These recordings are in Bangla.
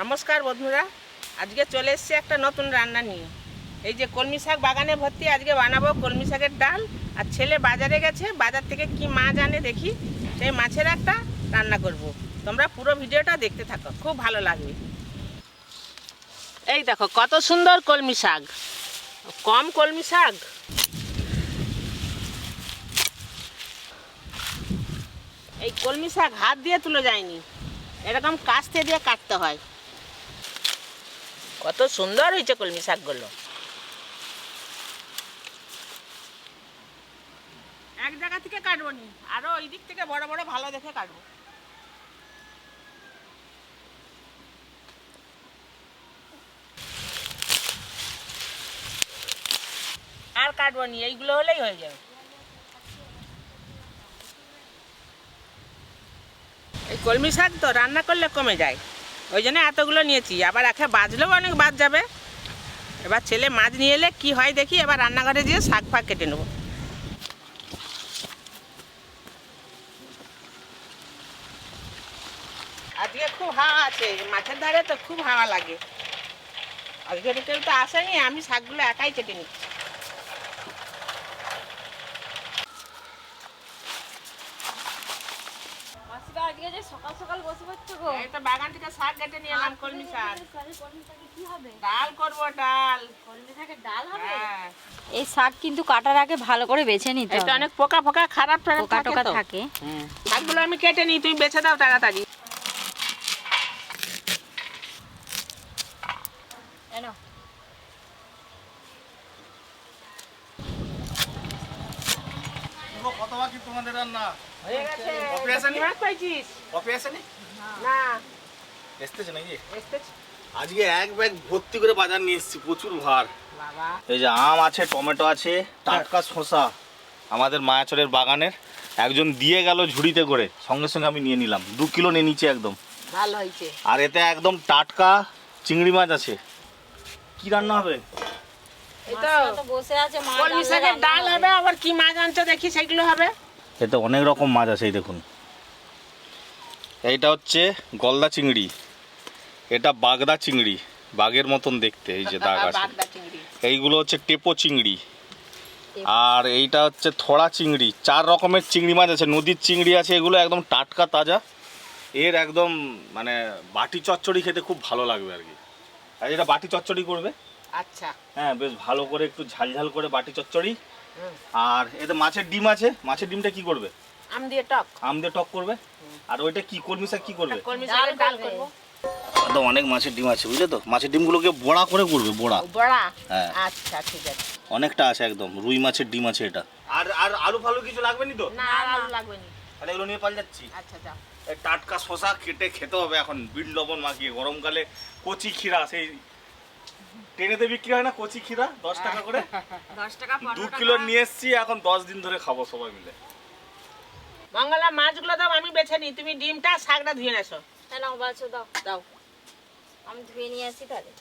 নমস্কার বন্ধুরা, আজকে চলে এসেছি একটা নতুন রান্না নিয়ে। এই যে কলমি শাক বাগানে ভর্তি, আজকে বানাবো কলমি শাকের ডাল। আর ছেলে বাজারে গেছে, বাজার থেকে কি মাছ আনে দেখি, সেই মাছের একটা রান্না করব। তোমরা পুরো ভিডিওটা দেখতে থাকো, খুব ভালো লাগবে। এই দেখো কত সুন্দর কলমি শাক, কম কলমি শাক। এই কলমি শাক হাত দিয়ে তুলে যায়নি, এরকম কাস্তে দিয়ে কাটতে হয়। কত সুন্দর হয়েছে কলমি শাকগুলো। এক জায়গা থেকে কাটবো নি, আরো ওই দিক থেকে বড় বড় ভালো দেখে কাটবো। আর কাটবো নি, এইগুলো হলেই হয়ে যাবে। এই কলমি শাক তো রান্না করলে কমে যায়, ওই জন্য এতগুলো নিয়েছি। আবার একে বাজলেও অনেক বাদ যাবে। এবার ছেলে মাছ নিয়ে এলে কি হয় দেখি, এবার রান্নাঘরে যেয়ে শাক ফাক কেটে নেবো। আজকে খুব হাওয়া আছে, মাছের ধারে তো খুব হাওয়া লাগে। আজকে কেউ তো আসেনি, আমি শাকগুলো একাই কেটে নিচ্ছি। আজকে যে সকাল সকাল বসে পড়ছো গো। এই তো বাগান থেকে শাক কেটে নিয়ে এলাম, কলমি শাক। কলমি শাকে কি হবে? ডাল করব, ডাল। কলমি শাকের ডাল হবে? হ্যাঁ। এই শাক কিন্তু কাটার আগে ভালো করে বেছে নিতে হবে। এটা অনেক পোকা পোকা খারাপ পোকা টোকা থাকে। শাকগুলো আমি কেটে নিই, তুমি বেছে দাও তাড়াতাড়ি। এনো কত বাকি তোমাদের রান্না হয়ে গেছে। কপি আসেনি? মাছ পাইছিস? কপি আসেনি? না, এসতেছে নাকি? এসেছে। আজকে এক ব্যাগ ভর্তি করে বাজার নিয়ে এসেছি, প্রচুর ভার। বাবা, এই যে আম আছে, টমেটো আছে, টাটকা শসা আমাদের মায়াচরের বাগানের। একজন দিয়ে গেল ঝুড়িতে করে, সঙ্গে সঙ্গে আমি নিয়ে নিলাম। 2 কিলো নিয়ে নিচে একদম। ভালো হয়েছে। আর এতে একদম টাটকা চিংড়ি মাছ আছে। কি রান্না হবে? এই তো তো বসে আছে মা। কলমি শাকের ডাল হবে, আবার কি মাছ আনছো দেখি সেগুলো হবে। এতে অনেক রকম মাছ আছে, এই দেখুন। এইটা হচ্ছে গলদা চিংড়ি, এটা বাগদা চিংড়ি, বাঘের মতন দেখতে, এই যে দাগ আছে। বাগদা চিংড়ি। এইগুলো হচ্ছে টেপো চিংড়ি, আর এইটা হচ্ছে থোড়া চিংড়ি। 4 রকমের চিংড়ি মাছ আছে, নদীর চিংড়ি আছে, এগুলো একদম টাটকা তাজা। এর একদম মানে বাটি চচ্চড়ি খেতে খুব ভালো লাগবে আর কি। আর এটা বাটি চচ্চড়ি করবে। আচ্ছা। হ্যাঁ, বেশ ভালো করে একটু ঝাল ঝাল করে বাটি চচ্চড়ি। আর এতে মাছের ডিম আছে, মাছের ডিমটা কি করবে? আম দিয়ে টক। আম দিয়ে টক করবে। আর ওইটা কি কলমি শাক কি করবে? কলমি শাকের ডাল করব। তো অনেক মাছের ডিম আছে, বুঝলে তো। মাছের ডিমগুলোকে বড়া করে করবে, বড়া। বড়া? হ্যাঁ। আচ্ছা, ঠিক আছে। অনেকটা আছে, একদম রুই মাছের ডিম আছে এটা। আর আর আলু ফালু কিছু লাগবে নি তো? না, আর আলু লাগবে না। তাহলে এগুলো নিয়ে পাল যাচ্ছি। আচ্ছা, যাও। এই টাটকা শশা কেটে খেতে হবে এখন, বিট লবণ মাখিয়ে। গরমকালে কচি ক্ষীরা, সেই ট্রেনেতে বিক্রি হয় না কচি ক্ষীরা, 10 টাকা করে। 10 টাকা 2 কিলো নিয়ে এসছি, এখন 10 দিন ধরে খাবো সবাই মিলে। মঙ্গলা, মাছগুলো দাও, আমি বেছে নিই। তুমি ডিমটা শাকটা ধুয়ে নেছো। হ্যাঁ, নাও বাছো, দাও। দাও। আমি ধুয়ে নিয়ে আসি তাহলে।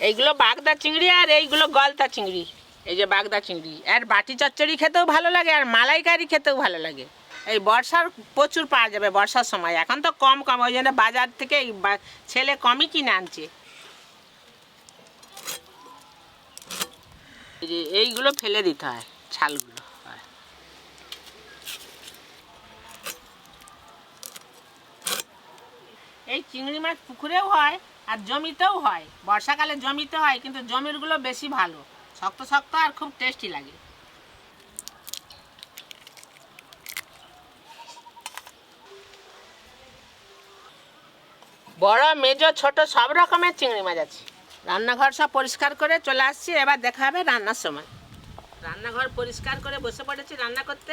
এইগুলো বাগদা চিংড়ি, আর এইগুলো গলদা চিংড়ি। এই যে বাগদা চিংড়ি, আর বাটি চচ্চড়ি খেতেও ভালো লাগে, আর মালাইকারি খেতেও ভালো লাগে। এই বর্ষার প্রচুর পাওয়া যাবে, বর্ষার সময়। এখন তো কম কম, ওই জন্য বাজার থেকে ছেলে কমই কিনে আনছে। এই যে এইগুলো ফেলে দিতে হয়, ছালগুলো। এই চিংড়ি মাছ পুকুরেও হয় আর জমিতেও হয়। বর্ষাকালে জমিতে হয়, কিন্তু জমিরগুলো বেশি ভালো, শক্ত শক্ত আর খুব টেস্টি লাগে। বড়, মেজো, ছোট সব রকমের চিংড়ি মাছ আছে। রান্নাঘর সব পরিষ্কার করে চলে আসছি, এবার দেখা হবে রান্নার সময়। রান্নাঘর পরিষ্কার করে বসে পড়েছি রান্না করতে।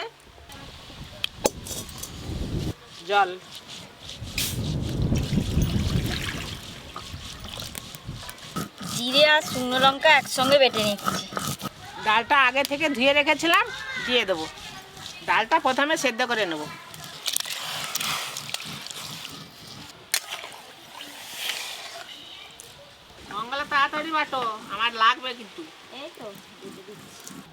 জল, জিরে আর শুকনো লঙ্কা একসঙ্গে বেটে নিচ্ছি। ডালটা আগে থেকে ধুয়ে রেখেছিলাম, দিয়ে দেবো। ডালটা প্রথমে সেদ্ধ করে নেব। মঙ্গলা, তাড়াতাড়ি বাটো, আমার লাগবে কিন্তু। এই তো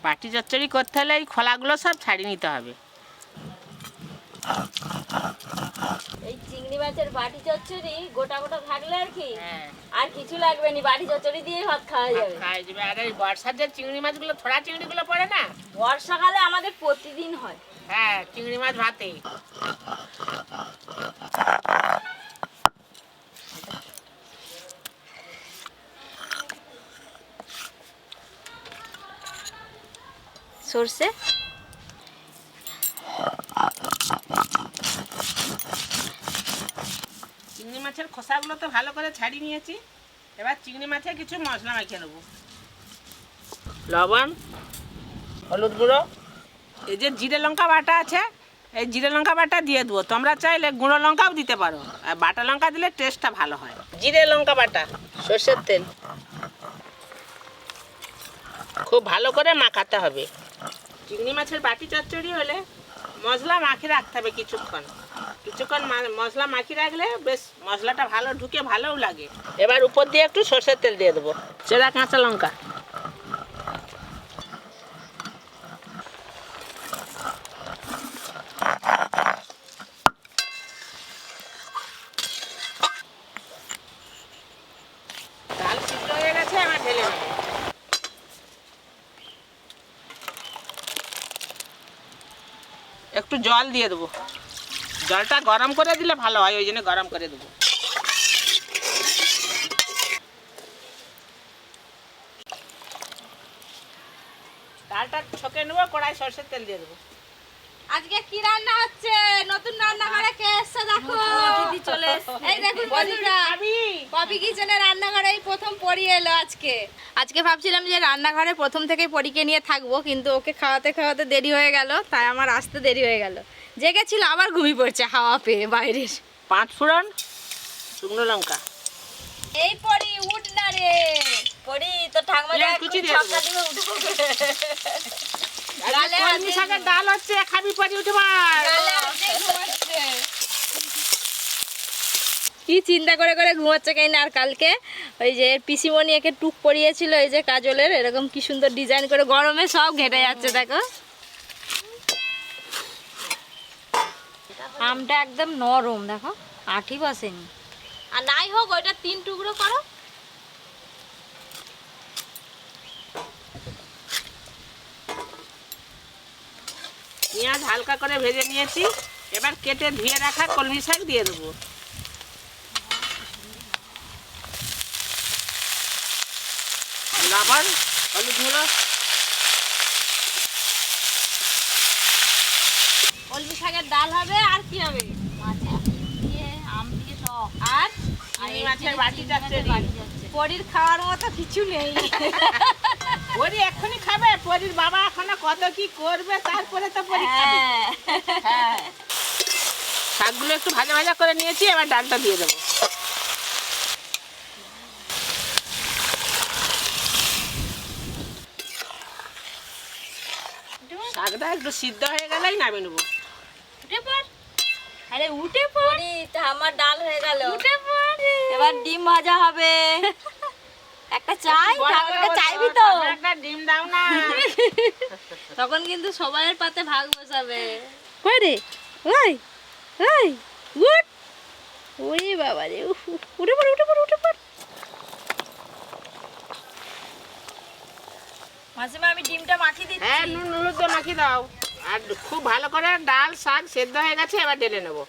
বাটি চচ্চড়ি করতে হলে এই খোলাগুলো সব ছাড়িয়ে নিতে হবে। এই চিংড়ি মাছের বাটি চচ্চড়ি গোটা গোটা থাকলে আর কি হ্যাঁ আর কিছু লাগবে না, বাটি চচ্চড়ি দিয়ে ভাত খাওয়া যাবে। খাওয়া যাবে। আর এই বর্ষার যে চিংড়ি মাছগুলো থোড়া চিংড়িগুলো পড়ে না, বর্ষাকালে আমাদের প্রতিদিন হয়। হ্যাঁ চিংড়ি মাছ ভাতে। সরষে চিংড়ি মাছের খোসাগুলো তো ভালো করে ছাড়িয়ে নিয়েছি, এবার চিংড়ি মাছে কিছু মশলা মাখিয়ে নেবো। লবণ, হলুদ গুঁড়ো, এই যে জিরে লঙ্কা বাটা আছে এই জিরে লঙ্কা বাটা দিয়ে দেবো। তোমরা চাইলে গুঁড়ো লঙ্কাও দিতে পারো, আর বাটা লঙ্কা দিলে টেস্টটা ভালো হয়। জিরে লঙ্কা বাটা, সর্ষের তেল, খুব ভালো করে মাখাতে হবে। চিংড়ি মাছের বাটি চচ্চড়ি হলে মশলা মাখিয়ে রাখতে হবে কিছুক্ষণ। মশলা মাখিয়ে রাখলে বেশ মশলাটা ভালো ঢুকে ভালোও লাগে। এবার উপর দিয়ে একটু সর্ষের তেল দিয়ে দেবো, চেরা কাঁচা লঙ্কা, ডাল সিদ্ধ হয়ে গেছে, এবার ঢেলে নেবো। একটু জল দিয়ে দেবো, জলটা গরম করে দিলে ভালো হয়, ওই জন্য গরম করে দেবো। ডালটা ছকে নেবো, কড়াই সর্ষের তেল দিয়ে দেবো। আজকে কি রান্না হচ্ছে? নতুন রান্নাঘরে কে এসছে দেখো। দিদি চলে এসেছে। এই দেখুন বন্ধুরা, পপি কিচেনে রান্নাঘরে এই প্রথম পরি এলো আজকে ভাবছিলাম যে রান্নাঘরে প্রথম থেকে পরীকে নিয়ে থাকবো, কিন্তু ওকে খাওয়াতে খাওয়াতে দেরি হয়ে গেল, তাই আমার আসতে দেরি হয়ে গেল। জেগেছিল আবার ঘুমিয়ে পড়ছে হাওয়া পেয়ে বাইরের। 5 ফোড়ন, শুকনো লঙ্কা। এই পরি উঠ না রে। পড়ি তো ঠাকুমা পেঁয়াজ কুচি দিয়ে দেবো। দিবে উঠে গালে কলমি শাকের ডাল হচ্ছে, খাবি পরি উঠবার। কি চিন্তা করে করে ঘুমাচ্ছে কেন। আর কালকে ওই যে পিসিমণি একে টুক পরিয়েছিল, এই যে কাজলের এরকম কি সুন্দর ডিজাইন করে, গরমে সব ঘেটে যাচ্ছে দেখো। আমটা একদম নরম, দেখো আঠি বসেনি। আর নাই হোক ওইটা 3 টুকরো করো। পেঁয়াজ হালকা করে ভেজে নিয়েছি, এবার কেটে ধুয়ে রাখা কলমি শাক দিয়ে দেবো। লবণ, হলুদ গুঁড়ো, কলমি শাকের ডাল হবে। আর কি হবে? মাছের দিয়ে আম দিয়ে টক আর চিংড়ি মাছের বাটি চচ্চড়ি। পরির খাওয়ার মতো কিছু নেই। পরি এক্ষুনি খাবে, পরির বাবা এখনো কত কি করবে, তারপরে তো পরি খাবে। হ্যাঁ, শাকগুলো একটু ভাজা ভাজা করে নিয়েছি, এবার ডালটা দিয়ে দেবো। শাকটা একটু সিদ্ধ হয়ে গেলেই নামিয়ে নেবো। উঠে পড়। আরে উঠে পড়। পড়ি তা আমার ডাল হয়ে গেল। উঠে পড়। এবার ডিম ভাজা হবে। একটা চাই, ঠাকুরকে চাইবি তো? আমার একটা ডিম দাও না। তখন কিন্তু সবাইয়ের পাতে ভাগ বসাবে। কই রে? ওই ওই উঠ। ওরে বাবা রে, উঠে পড় উঠে পড় উঠে পড়। মাসিমা আমি ডিমটা মাখিয়ে দিচ্ছি। হ্যাঁ, নুন হলুদ দিয়ে মাখিয়ে দাও। আর খুব ভালো করে ডাল শাক সেদ্ধ হয়ে গেছে, এবার ঢেলে নেবো।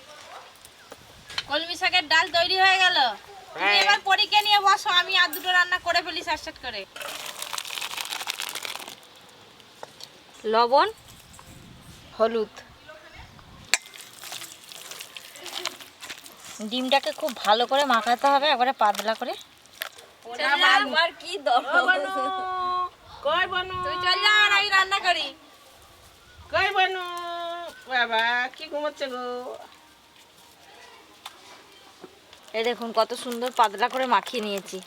কলমি শাকের ডাল তৈরি হয়ে গেল। তুমি হ্যাঁ। এবার পরীকে নিয়ে বসো, আমি আর দুটো রান্না করে ফেলি সাট করে। লবণ, হলুদ, ডিমটাকে খুব ভালো করে মাখাতে হবে, একবারে পাতলা করে। আমার কি কই বনু, তুই চল যা, আর আমি রান্না করি। কই বনু, বাবা কি ঘুমোচ্ছে গো। এই দেখুন কত সুন্দর পাতলা করে মাখিয়ে নিয়েছি।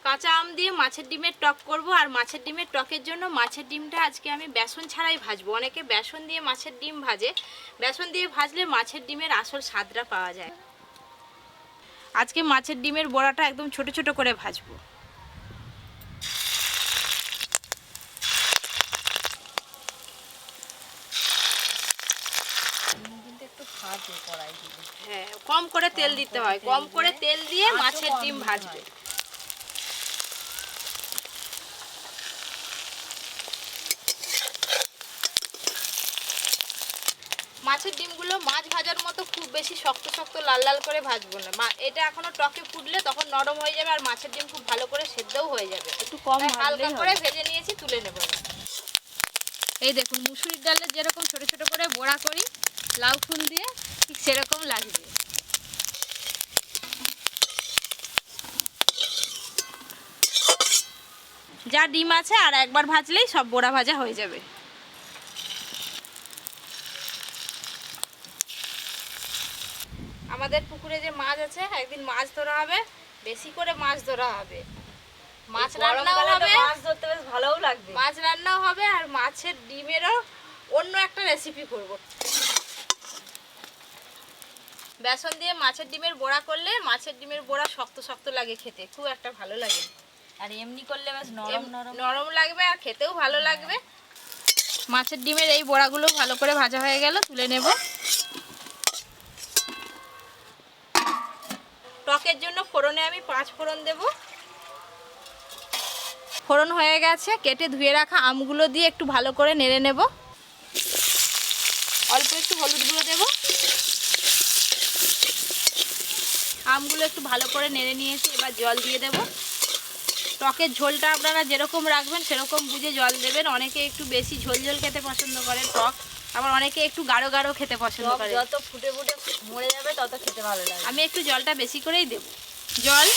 কাঁচা আম দিয়ে মাছের ডিমের টক করব। আর মাছের ডিমের টকের জন্য মাছের ডিমটা আজকে আমি বেসন ছাড়াই ভাজবো। অনেকে বেসন দিয়ে মাছের ডিম ভাজে, বেসন দিয়ে ভাজলে মাছের ডিমের আসল স্বাদটা পাওয়া যায়। আজকে মাছের ডিমের বড়াটা একদম ছোট ছোট করে ভাজবো। কিন্তু একটু ভাজে কড়াই দিয়ে। হ্যাঁ, ভাজতে হয়, কম করে তেল দিয়ে মাছের ডিম ভাজবে। মাছের ডিমগুলো মাছ ভাজার মতো খুব বেশি শক্ত শক্ত লাল লাল করে ভাজবো না, এটা এখনো টকে ফুটলে তখন নরম হয়ে যাবে আর মাছের ডিম খুব ভালো করে সেদ্ধও হয়ে যাবে। একটু কম হালকা করে ভেজে নিয়েছি, তুলে নেব। এই দেখুন মুসুরির ডালের যেরকম ছোট ছোট করে বড়া করি লাউ ফুল দিয়ে, ঠিক সেরকম লাগবে। যা ডিম আছে আর একবার ভাজলেই সব বড়া ভাজা হয়ে যাবে। আমাদের পুকুরে যে মাছ আছে, একদিন মাছ ধরা হবে, বেশি করে মাছ ধরা হবে, মাছ রান্নাও হবে, মাছ ধরতে বেশ ভালোও লাগবে। মাছ রান্নাও হবে আর মাছের ডিমেরও অন্য একটা রেসিপি করব। বেসন দিয়ে মাছের ডিমের বড়া করলে মাছের ডিমের বড়া শক্ত শক্ত লাগে খেতে, খুব একটা ভালো লাগে। আর এমনি করলে বেশ নরম নরম নরম লাগবে আর খেতেও ভালো লাগবে। মাছের ডিমের এই বড়াগুলো ভালো করে ভাজা হয়ে গেল, তুলে নেব। টকের জন্য ফোড়নে আমি 5 ফোড়ন দেব। ফোড়ন হয়ে গেছে, কেটে ধুয়ে রাখা আমগুলো দিয়ে একটু ভালো করে নেড়ে নেব। অল্প একটু হলুদ গুঁড়ো দেব। আমগুলো একটু ভালো করে নেড়ে নিয়েছি, এবার জল দিয়ে দেব। টকের ঝোলটা আপনারা যেরকম রাখবেন সেরকম বুঝে জল দেবেন। অনেকে একটু বেশি ঝোল ঝোল খেতে পছন্দ করে টক, আবার অনেকে একটু গাঢ় গাঢ় খেতে পছন্দ করে। যত ফুটে ফুটে মরে যাবে তত খেতে ভালো লাগে। আমি একটু জলটা বেশি করেই দেব। জল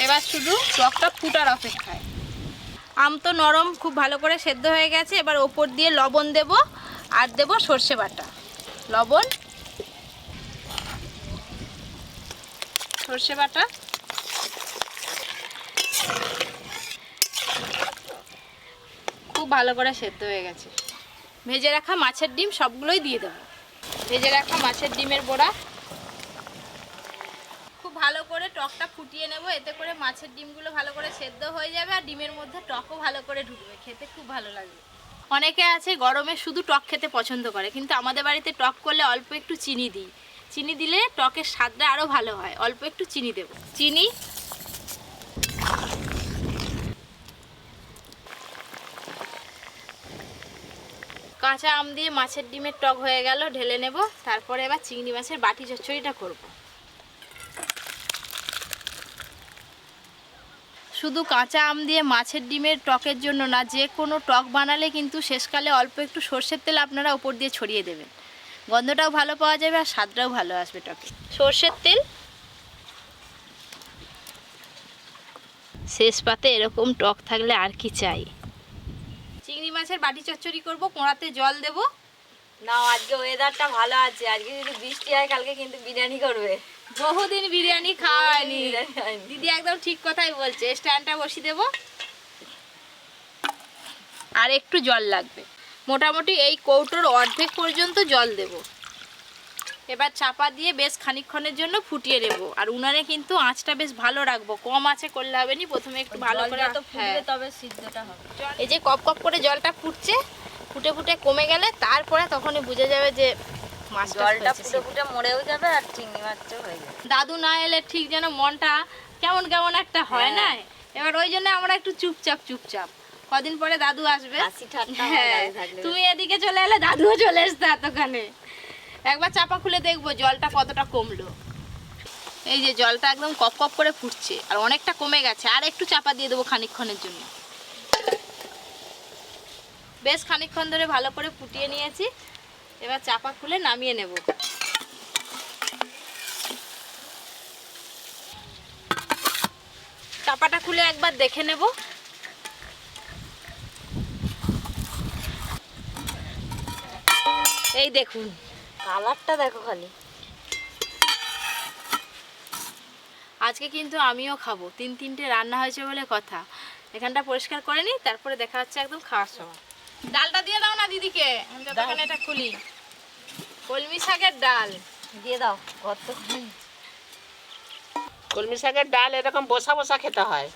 এবার শুধু টকটা ফুটার অপেক্ষায়। আম তো নরম, খুব ভালো করে সেদ্ধ হয়ে গেছে। এবার ওপর দিয়ে লবণ দেব আর দেব সর্ষে বাটা। লবণ, সর্ষে বাটা, খুব ভালো করে সেদ্ধ হয়ে গেছে। ভেজে রাখা মাছের ডিম সবগুলোই দিয়ে দেবো। ভেজে রাখা মাছের ডিমের বড়া খুব ভালো করে টকটা ফুটিয়ে নেব, এতে করে মাছের ডিমগুলো ভালো করে সেদ্ধ হয়ে যাবে আর ডিমের মধ্যে টকও ভালো করে ঢুকবে, খেতে খুব ভালো লাগবে। অনেকে আছে গরমে শুধু টক খেতে পছন্দ করে, কিন্তু আমাদের বাড়িতে টক করলে অল্প একটু চিনি দিই। চিনি দিলে টকের স্বাদটা আরও ভালো হয়। অল্প একটু চিনি দেব। চিনি, কাঁচা আম দিয়ে মাছের ডিমের টক হয়ে গেল, ঢেলে নেব। তারপরে এবার চিংড়ি মাছের বাটি চচ্চড়িটা করব। শুধু কাঁচা আম দিয়ে মাছের ডিমের টকের জন্য না, যে কোনো টক বানালে কিন্তু শেষকালে অল্প একটু সর্ষের তেল আপনারা ওপর দিয়ে ছড়িয়ে দেবেন। গন্ধটাও ভালো পাওয়া যাবে আর স্বাদটাও ভালো আসবে টকে। সর্ষের তেল, শেষ পাতে এরকম টক থাকলে আর কি চাই। চিংড়ি মাছের বাটি চচ্চড়ি করব, কোঁড়াতে জল দেব। না, আজকে ওয়েদারটা ভালো আছে, আজকে যদি বৃষ্টি হয় কালকে কিন্তু বিরিয়ানি করবে। বহুদিন বিরিয়ানি খাওয়া হয়নি। দিদি একদম ঠিক কথাই বলছে। স্ট্যান্ডটা বসিয়ে দেব আর একটু জল লাগবে, মোটামুটি এই কৌটোর অর্ধেক পর্যন্ত জল দেব। এবার চাপা দিয়ে বেশ খানিকক্ষণের জন্য ফুটিয়ে নেব। আর উনানে কিন্তু আঁচটা বেশ ভালো রাখবো, কম আঁচে করলে হবে না। প্রথমে একটু ভালো করে ফুটবে তবে সিদ্ধটা হবে। এই যে কপ কপ করে জলটা ফুটছে, ফুটে ফুটে কমে গেলে তারপরে তখনই বুঝে যাবে যে জলটা ফুটে ফুটে মরেও যাবে আর চিংড়ি মাছও হয়ে যাবে। দাদু না এলে ঠিক যেন মনটা কেমন কেমন একটা হয় না। এবার ওই জন্য আমরা একটু চুপচাপ চুপচাপ, কদিন পরে দাদু আসবে। হ্যাঁ, তুমি এদিকে চলে এলে দাদুও চলে আসতো এতখানে। একবার চাপা খুলে দেখবো জলটা কতটা কমলো। এই যে জলটা একদম কপ কপ করে ফুটছে আর অনেকটা কমে গেছে। আর একটু চাপা দিয়ে দেবো খানিকক্ষণের জন্য। বেশ খানিকক্ষণ ধরে ভালো করে ফুটিয়ে নিয়েছি। এবার চাপা খুলে নামিয়ে নেব। চাপাটা খুলে একবার দেখে নেব। এই দেখুন কালারটা দেখো খালি। আজকে কিন্তু আমিও খাবো, 3-3টে রান্না হয়েছে বলে কথা। এখানটা পরিষ্কার করে নিই, তারপরে দেখা হচ্ছে একদম খাওয়ার সময়। ডালটা দিয়ে দাও না দিদিকে, আমি যতক্ষণ এটা খুলি। কলমি শাকের ডাল দিয়ে দাও। কত কলমি শাকের ডাল এরকম বসা বসা খেতে হয়।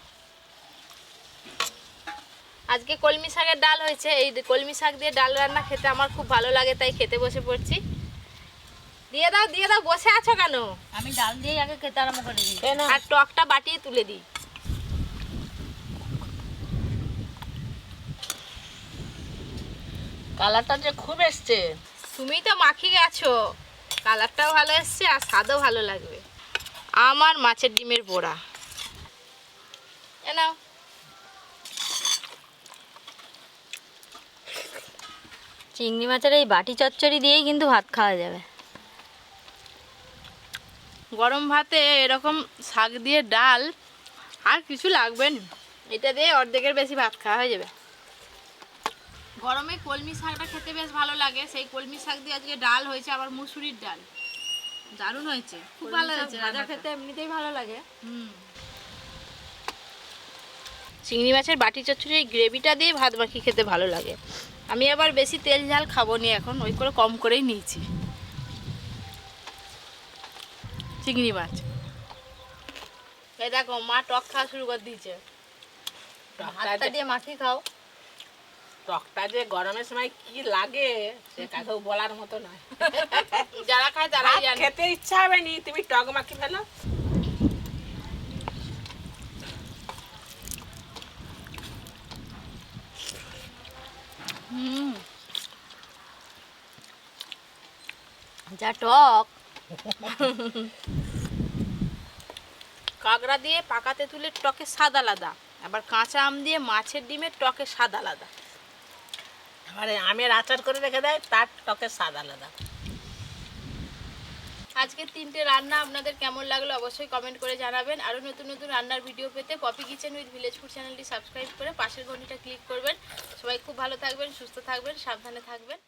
আজকে কলমি শাকের ডাল হয়েছে। এই কলমি শাক দিয়ে ডাল রান্না খেতে আমার খুব ভালো লাগে, তাই খেতে বসে পড়ছি। দিয়ে দাও, বসে আছো কেন? আমি ডাল দিয়ে আগে খেতে আরম্ভ করে দিই। আর টকটা বাটিয়ে তুলে দিই। কালারটা যে খুব এসছে। তুমি তো মাখিয়ে গেছো, কালারটাও ভালো এসছে আর স্বাদও ভালো লাগবে। আমার মাছের ডিমের বড়া, এ নাও। চিংড়ি মাছের এই বাটি চচ্চড়ি দিয়েই কিন্তু ভাত খাওয়া যাবে। গরম ভাতে এরকম শাক দিয়ে ডাল আর কিছু লাগবে না, এটা দিয়ে অর্ধেকের বেশি ভাত খাওয়া হয়ে যাবে। গরমে কলমি শাকটা খেতে বেশ ভালো লাগে, সেই কলমি শাক দিয়ে আজকে ডাল হয়েছে, আবার মুসুরির ডাল, দারুণ হয়েছে, খুব ভালো হয়েছে। ভাজা খেতে এমনিতেই ভালো লাগে। চিংড়ি মাছের বাটি চচ্চড়ি এই গ্রেভিটা দিয়ে ভাত মাখিয়ে খেতে ভালো লাগে। আমি আবার বেশি তেল ঝাল খাবো নি এখন, ওই করে কম করেই নিয়েছি। চিংড়ি মাছ এই দেখো, মা টক খাওয়া শুরু করে দিয়েছে। ভাতটা দিয়ে মাখিয়ে খাও। টকটা যে গরমের সময় কি লাগে সে কাকেও বলার মতো নয়। যারা খায় তারাই জানে। খেতে ইচ্ছা হবে নি, তুমি টক মাখি ফেলো। যা টক। কাঁকড়া দিয়ে পাকা তেঁতুলের টকের স্বাদ আলাদা, আবার কাঁচা আম দিয়ে মাছের ডিমের টকের স্বাদ আলাদা। আরে আমের আচার করে রেখে দেয়, তার টকের স্বাদ আলাদা। আজকে 3টে রান্না আপনাদের কেমন লাগলো অবশ্যই কমেন্ট করে জানাবেন। আরও নতুন নতুন রান্নার ভিডিও পেতে Poppy kitchen with village food চ্যানেলটি সাবস্ক্রাইব করে পাশের ঘন্টিটা ক্লিক করবেন। সবাই খুব ভালো থাকবেন, সুস্থ থাকবেন, সাবধানে থাকবেন।